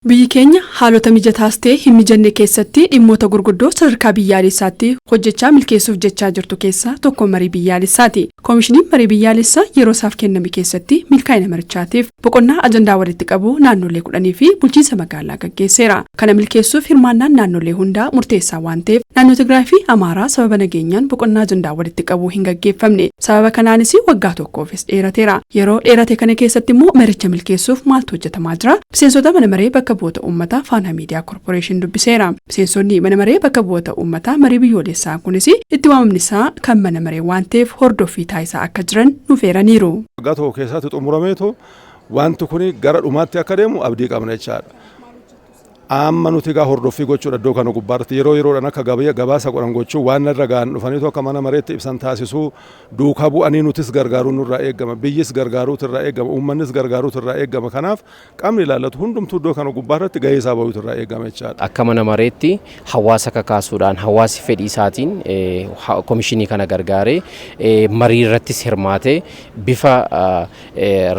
Biyyi keenya haalota mijataas ta'e hin mijanne keessatti dhimmoota gurguddoo sadarkaa biyyaalessaatti hojjechaa milkeessuuf jechaa jirtu keessaa tokko marii biyyaalessaati. Koomishiniin marii biyyaalessaa yeroo isaaf kenname keessatti milkaa'ina marichaatiif boqonnaa ajandaa walitti qabu naannolee 10 fi bulchiinsa magaalaa gaggeesseera. Kana milkeessuuf hirmaannaan naannolee hundaa murteessaa waan ta'eef naannoo Tigraay fi Amaaraa sababa nageenyaan boqonnaa ajandaa walitti qabu hin gaggeeffamne. Sababa kanaanis waggaa tokkoofis dheerateera. Yeroo dheerate kana keessatti immoo maricha milkeessuuf maaltu hojjetamaa jira? Miseensota mana maree bakka bu'oota uummataa Faanaa Miidiyaa Korporeeshin dubbiseera. Miseensonni mana maree bakka bu'oota uummataa marii biyyoolessaa kunis itti waamamni isaa kan mana maree waan ta'eef hordoffii taasisaa akka jiran nuuf eeraniiru. Waggaa tokko keessatti xumurameetu wanti kun gara dhumaatti akka deemu abdii qabna jechaadha. Amma nuti gaa hordoffii gochuudha iddoo kana gubbaatti yeroodhaan akka gabaasa godhan gochuu waan irra gaan dhufaniitu akka mana mareetti ibsan taasisuu duukaa bu'anii nutis gargaaruun nurraa eegama biyyis gargaaruutu irraa eegama uummannis gargaaruutu irraa eegama kanaaf qaamni ilaallatu hundumtuu iddoo kana gubbaatti gahee isaa bahuutu irraa eegama jechaadha. Akka mana mareetti hawaasa kakaasuudhaan hawaasi fedhii isaatiin koomishinii kana gargaaree marii irrattis hirmaatee bifa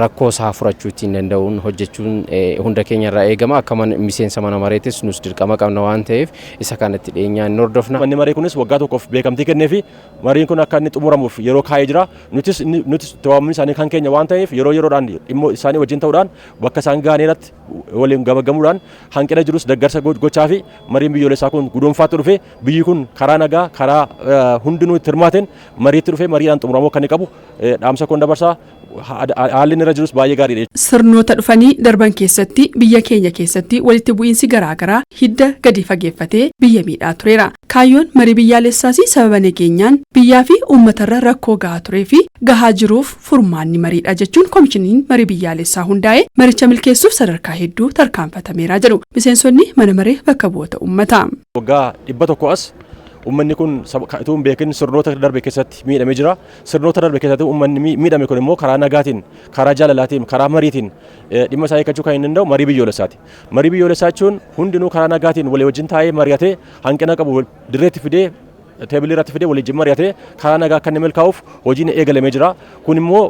rakkoo isaa furachuu ittiin danda'uun hojjechuun hunda keenya irraa eegama akka miseensa mana mareetis nus dirqama qabna waan ta'eef isa kanatti dhiyeenyaan hin hordofna. Manni maree kunis waggaa tokkoof beekamtii kennee fi mariin kun akka inni xumuramuuf yeroo kaa'ee jira. Nutis tawaamni isaanii kan keenya waan ta'eef yeroodhaan dhimmoo isaanii wajjin ta'uudhaan bakka isaan ga'anii irratti waliin gabagamuudhaan hanqina jirus deeggarsa gochaa fi mariin biyyoolessaa kun guduunfaatti dhufee biyyi kun karaa nagaa karaa hundinuu itti hirmaateen mariitti dhufee mariidhaan xumuramuu akka inni qabu dhaamsa kun dabarsaa. Haalli irra jirus baay'ee gaariidha. Sirnoota dhufanii darban keessatti biyya keenya keessatti walitti bu'iinsi garaagaraa hidda gadi fageeffatee biyya miidhaa tureera. Kaayyoon marii biyyaalessaas sababa nageenyaan biyyaa fi uummatarra rakkoo gahaa turee fi gahaa jiruuf furmaanni mariidha jechuun koomishiniin marii biyyaalessaa hundaa'e maricha milkeessuuf sadarkaa hedduu tarkaanfatameera jedhu miseensonni mana maree bakka bu'oota uummataa. Waggaa 100 as ummanni kun utuu beekin sirnoota darbe keessatti miidhamee jira. Sirnoota darbe keessatti ummanni miidhame kun immoo karaa nagaatiin, karaa jaalalaatiin, karaa mariitiin dhimma isaa eeggachuu kan hin danda'u marii biyyoolessaati. Marii biyyoolessaa jechuun hundinuu karaa nagaatiin walii wajjin taa'ee mari'atee hanqina qabu dirreetti fidee teebilii irratti fidee walii wajjin mari'atee karaa nagaa akka inni milkaa'uuf hojiin eegalamee jira. Kun immoo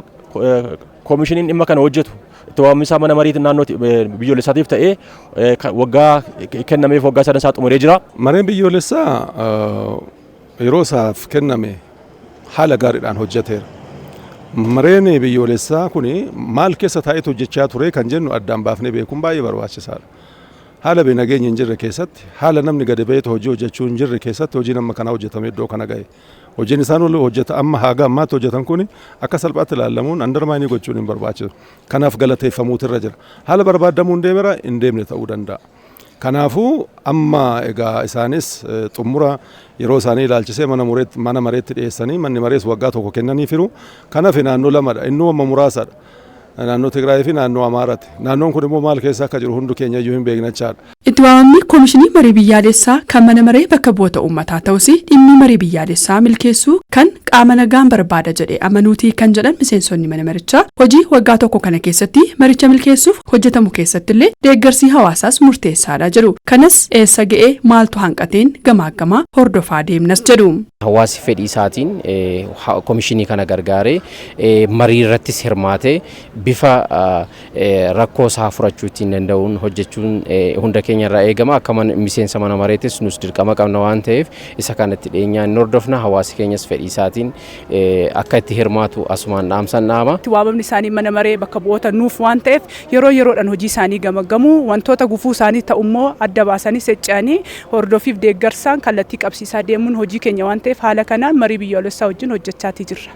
koomishiniin dhimma kana hojjetu tawaammisaa mana mariitiin naannoo biyyoolessaatiif ta'ee waggaa kennameef waggaa 3 xumuree jira. Mareen biyyoolessaa yeroo isaaf kenname haala gaariidhaan hojjeteera. Mareen biyyoolessaa kun maal keessa taa'etu hojjechaa ture kan jennu addaan baafnee beekuun baay'ee barbaachisaadha. Haala nageenya hin jirre keessatti haala namni gadi ba'ee hojii hojjechuu hin jirre keessatti hojiin amma kana hojjetame iddoo kana ga'e. Hojiin isaan hojjeta amma haga ammaatti hojjetan kun akka salphaatti ilaalamuun andarmaayinii gochuun hin barbaachisu. Kanaaf galateeffamuutu irra jira. Haala barbaadamuu hin deemne ta'uu danda'a. Kanaafuu amma egaa isaanis xumura yeroo isaanii ilaalchisee mana mareetti dhiyeessanii manni marees waggaa tokko kennaniifiru. Kanaaf naannoo lamadha. Inni amma muraasadha. Naannoo Tigraay fi naannoo Amaaraati. Naannoon kun immoo maal keessa akka jiru hundi keenya iyyuu hin beeknachaadha. Itti waamamni koomishinii marii biyyaalessaa kan mana maree bakka bu'oota uummataa ta'us dhimmi marii biyyaalessaa milkeessuu kan qaama nagaan barbaada jedhee amanuutii kan jedhan miseensonni mana marichaa hojii waggaa tokko kana keessatti maricha milkeessuuf hojjetamu keessatti illee deeggarsi hawaasaas murteessaadha jedhu. Kanas eessa ga'ee maaltu hanqateen gamaaggamaa hordofaa deemnas jedhu. Hawaasi fedhii isaatiin koomishinii kana gargaaree marii irrattis hirmaatee bifa rakkoo isaa furachuu ittiin danda'uun hojjechuun hunda keenya irraa eegama akka miseensa mana mareetis nus dirqama qabna waan ta'eef isa kanatti dhiyeenyaan hin hordofna hawaasi keenyas fedhii isaatiin akka itti hirmaatu asumaan dhaamsan dhaama. Itti waamamni isaanii mana maree bakka bu'oota nuuf waan ta'eef yeroodhaan hojii isaanii gamaggamu wantoota gufuu isaanii ta'ummoo adda baasanii secca'anii hordoffiif deeggarsaan kallattii qabsiisaa deemuun hojii keenya waan ta'eef haala kanaan marii biyyoolessaa wajjin hojjechaatii jirra.